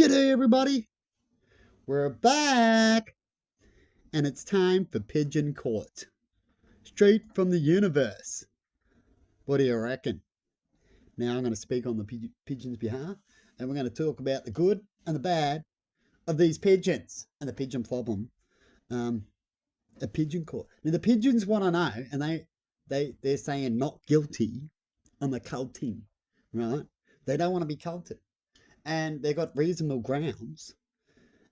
G'day everybody, we're back and it's time for Pigeon Court. Straight from the universe. What do you reckon? Now I'm going to speak on the pigeon's behalf and we're going to talk about the good and the bad of these pigeons and the pigeon problem. A pigeon court. Now the pigeons want to know and they're saying not guilty on the culting, right? They don't want to be culted and they've got reasonable grounds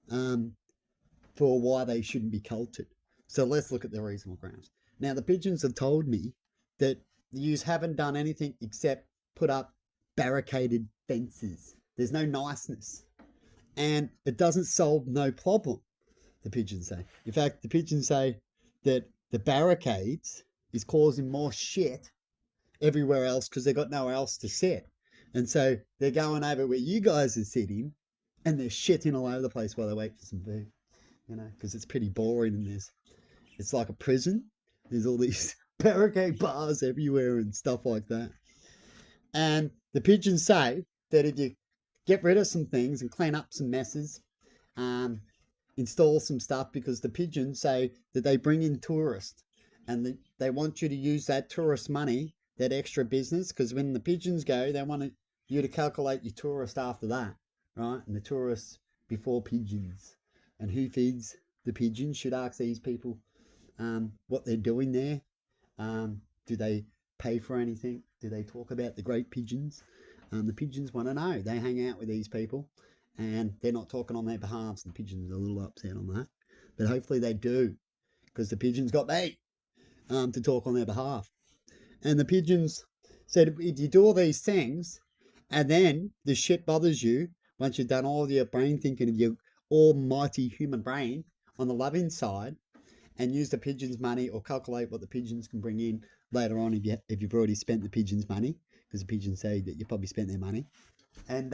for why they shouldn't be culted. So let's look at the reasonable grounds. Now, the pigeons have told me that yous haven't done anything except put up barricaded fences. There's no niceness. And it doesn't solve no problem, the pigeons say. In fact, the pigeons say that the barricades is causing more shit everywhere else because they've got nowhere else to sit. And so they're going over where you guys are sitting and they're shitting all over the place while they wait for some food. You know, because it's pretty boring in this. It's like a prison. There's all these barricade bars everywhere and stuff like that. And the pigeons say that if you get rid of some things and clean up some messes, install some stuff, because the pigeons say that they bring in tourists and they want you to use that tourist money, that extra business, because when the pigeons go, they want you to calculate your tourist after that, right? And the tourists before pigeons. And who feeds the pigeons? Should ask these people what they're doing there. Do they pay for anything? Do they talk about the great pigeons? The pigeons want to know. They hang out with these people and they're not talking on their behalf. So the pigeons are a little upset on that. But hopefully they do, because the pigeons got me to talk on their behalf. And the pigeons said, if you do all these things and then the shit bothers you, once you've done all your brain thinking of your almighty human brain on the loving side, and use the pigeons' money or calculate what the pigeons can bring in later on if you've already spent the pigeons' money, because the pigeons say that you probably spent their money. And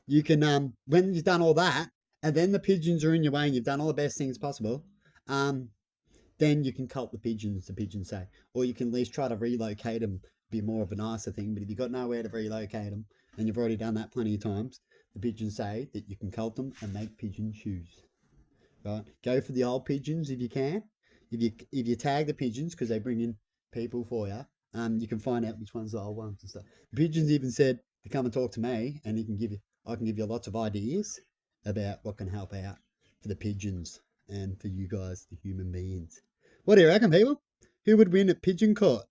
you can, when you've done all that, and then the pigeons are in your way and you've done all the best things possible, then you can cult the pigeons say. Or you can at least try to relocate them, be more of a nicer thing. But if you've got nowhere to relocate them, and you've already done that plenty of times, the pigeons say that you can cult them and make pigeon shoes. Right? Go for the old pigeons if you can. If you tag the pigeons, because they bring in people for you, you can find out which one's the old ones and stuff. The pigeons even said to come and talk to me, and I can give you lots of ideas about what can help out for the pigeons and for you guys, the human beings. What do you reckon, people? Who would win at Pigeon Court?